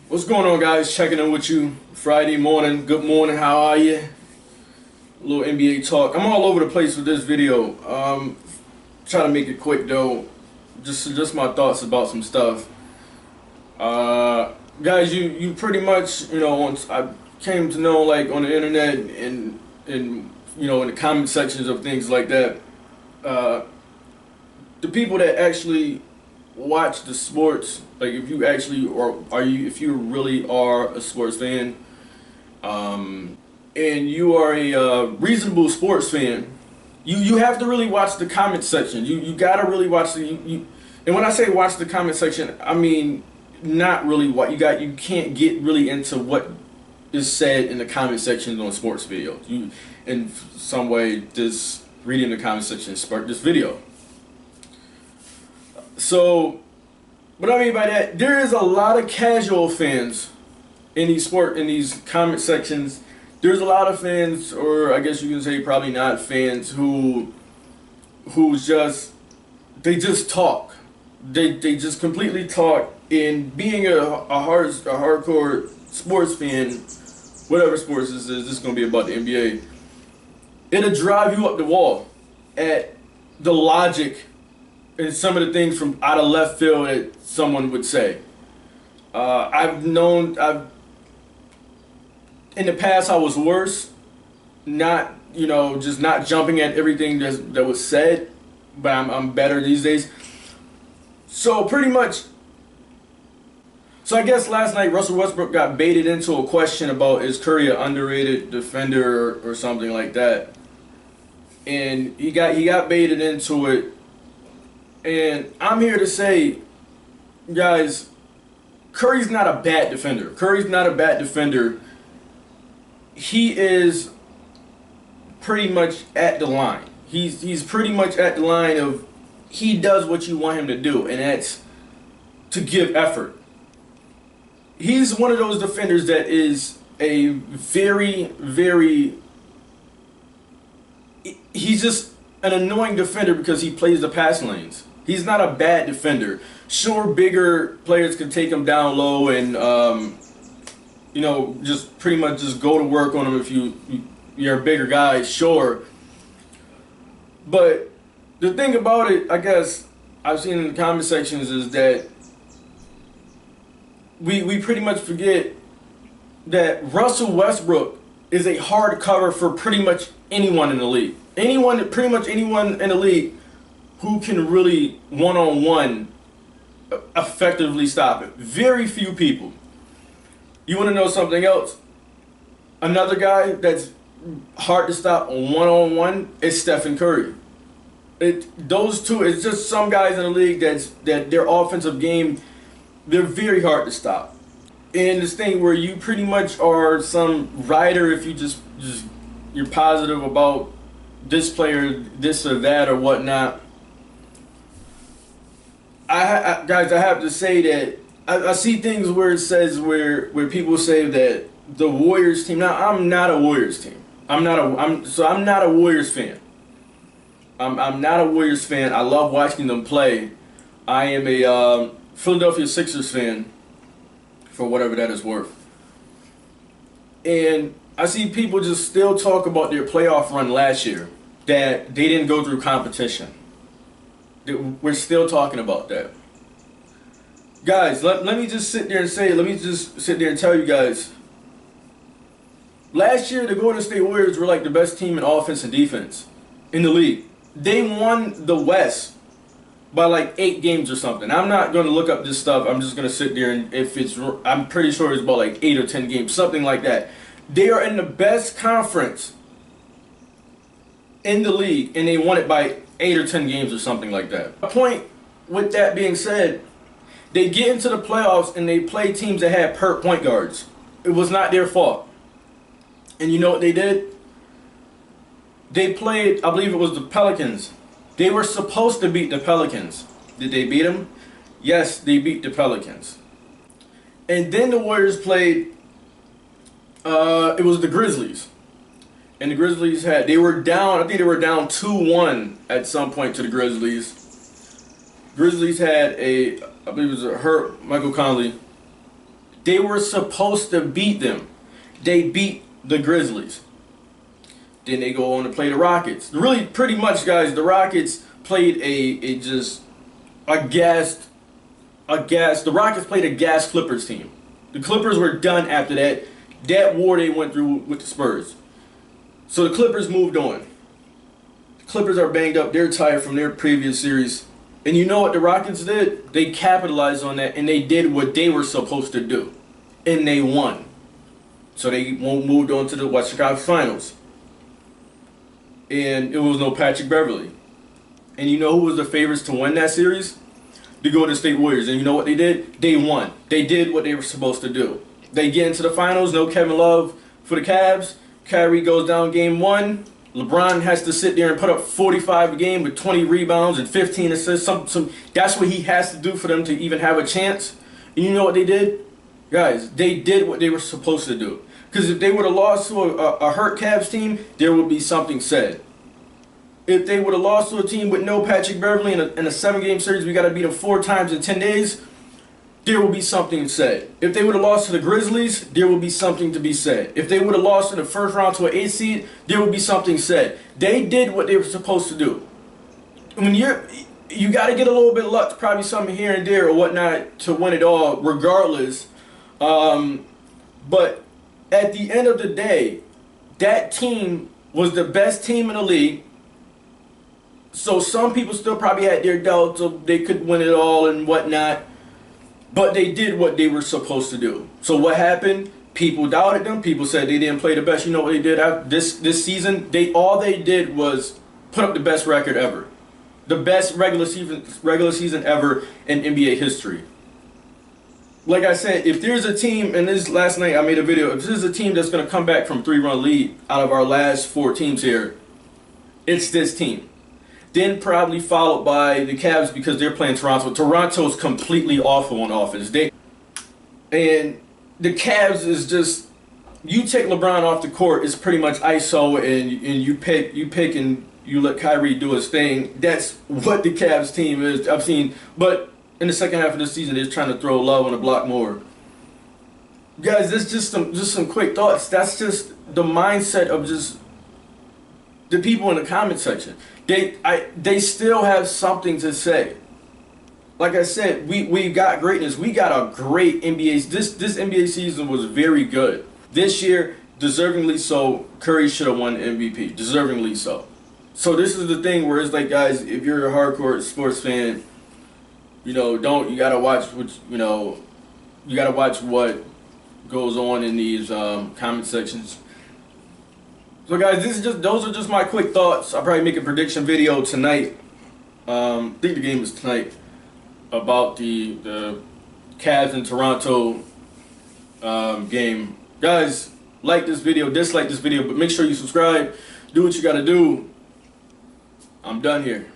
What's going on, guys? Checking in with you Friday morning. Good morning. How are you? A little NBA talk. I'm all over the place with this video. Try to make it quick though. Just my thoughts about some stuff. Guys, you pretty much once I came to know, like, on the internet and in the comment sections of things like that. The people that actually watch the sports, like, if you actually if you really are a sports fan, and you are a reasonable sports fan, you have to really watch the comment section. You gotta really watch and when I say watch the comment section, I mean not really what you can't get really into what is said in the comment sections on sports videos. You, in some way, just reading the comment section sparked this video. So, what I mean by that, there is a lot of casual fans in these comment sections. There's a lot of fans, or I guess you can say probably not fans, who they just talk. They just completely talk. And being a hardcore sports fan, whatever sports this is going to be about the NBA. It'll drive you up the wall at the logic and some of the things from out of left field that someone would say. In the past I was worse, not just not jumping at everything that was said, but I'm better these days. So pretty much. So I guess last night Russell Westbrook got baited into a question about, is Curry an underrated defender or something like that, and he got baited into it. And I'm here to say, guys, Curry's not a bad defender. Curry's not a bad defender. He is pretty much at the line. He's pretty much at the line of, he does what you want him to do, and that's to give effort. He's one of those defenders that is a very, very... He's just an annoying defender because he plays the pass lanes. He's not a bad defender. Sure, bigger players can take him down low and, just pretty much just go to work on him if you're a bigger guy, sure. But the thing about it, I guess, I've seen in the comment sections, is that we pretty much forget that Russell Westbrook is a hard cover for pretty much anyone in the league. Pretty much anyone in the league who can really one-on-one effectively stop it. Very few people. You want to know something else? Another guy that's hard to stop one-on-one is Stephen Curry. Those two, it's just some guys in the league that their offensive game, they're very hard to stop. And this thing where you pretty much are some writer if you just you're positive about this player, this or that or whatnot. Guys, I have to say that I see things where it says where people say that the Warriors team. Now, I'm not a Warriors team. I'm not a Warriors fan. I'm not a Warriors fan. I love watching them play. I am a Philadelphia Sixers fan, for whatever that is worth. And I see people just still talk about their playoff run last year, that they didn't go through competition. We're still talking about that. Guys, let me just sit there and tell you guys, last year the Golden State Warriors were like the best team in offense and defense in the league. They won the West by like 8 games or something. I'm not going to look up this stuff. I'm just going to sit there, and I'm pretty sure it's about like 8 or 10 games, something like that. They are in the best conference in the league, and they won it by 8 or 10 games or something like that. My point with that being said, they get into the playoffs and they play teams that had pert point guards. It was not their fault. And you know what they did? They played, I believe it was the Pelicans. They were supposed to beat the Pelicans. Did they beat them? Yes, they beat the Pelicans. And then the Warriors played, it was the Grizzlies. And the Grizzlies they were down, I think they were down 2-1 at some point to the Grizzlies. Grizzlies had I believe it was Michael Conley. They were supposed to beat them. They beat the Grizzlies. Then they go on to play the Rockets. Really, pretty much, guys, the Rockets played the Rockets played a gas Clippers team. The Clippers were done after that. That war they went through with the Spurs. So the Clippers moved on. The Clippers are banged up. They're tired from their previous series. And you know what the Rockets did? They capitalized on that and they did what they were supposed to do. And they won. So they moved on to the Western Conference Finals. And it was no Patrick Beverley. And you know who was the favorites to win that series? The Golden State Warriors. And you know what they did? They won. They did what they were supposed to do. They get into the finals. No Kevin Love for the Cavs. Kyrie goes down game 1. LeBron has to sit there and put up 45 a game with 20 rebounds and 15 assists. That's what he has to do for them to even have a chance. And you know what they did? Guys, they did what they were supposed to do. Because if they would have lost to a hurt Cavs team, there would be something said. If they would have lost to a team with no Patrick Beverley in a 7-game series, we got to beat them 4 times in 10 days, there will be something said. If they would have lost to the Grizzlies, there will be something to be said. If they would have lost in the first round to an 8 seed, there will be something said. They did what they were supposed to do. When you got to get a little bit of luck, probably something here and there or whatnot to win it all, regardless. But at the end of the day, that team was the best team in the league. So some people still probably had their doubts of they could win it all and whatnot. But they did what they were supposed to do. So what happened? People doubted them. People said they didn't play the best. You know what they did this season? All they did was put up the best record ever. The best regular season ever in NBA history. Like I said, if there's a team, and this last night I made a video, if there's a team that's going to come back from 3-run lead out of our last 4 teams here, it's this team. Then probably followed by the Cavs because they're playing Toronto. Toronto's completely awful on offense. And the Cavs is just, you take LeBron off the court, it's pretty much ISO and you pick and you let Kyrie do his thing. That's what the Cavs team is. I've seen, but in the second half of the season, they're trying to throw Love on the block more. Guys, this just some quick thoughts. That's just the mindset of just the people in the comment section. They still have something to say. Like I said, we got greatness. We got a great NBA. This NBA season was very good. This year, deservingly so, Curry should have won MVP. Deservingly so. So this is the thing where it's like, guys, if you're a hardcore sports fan, you gotta watch what goes on in these comment sections. So guys, those are just my quick thoughts. I'll probably make a prediction video tonight. I think the game is tonight about the Cavs and Toronto game. Guys, like this video, dislike this video, but make sure you subscribe. Do what you gotta do. I'm done here.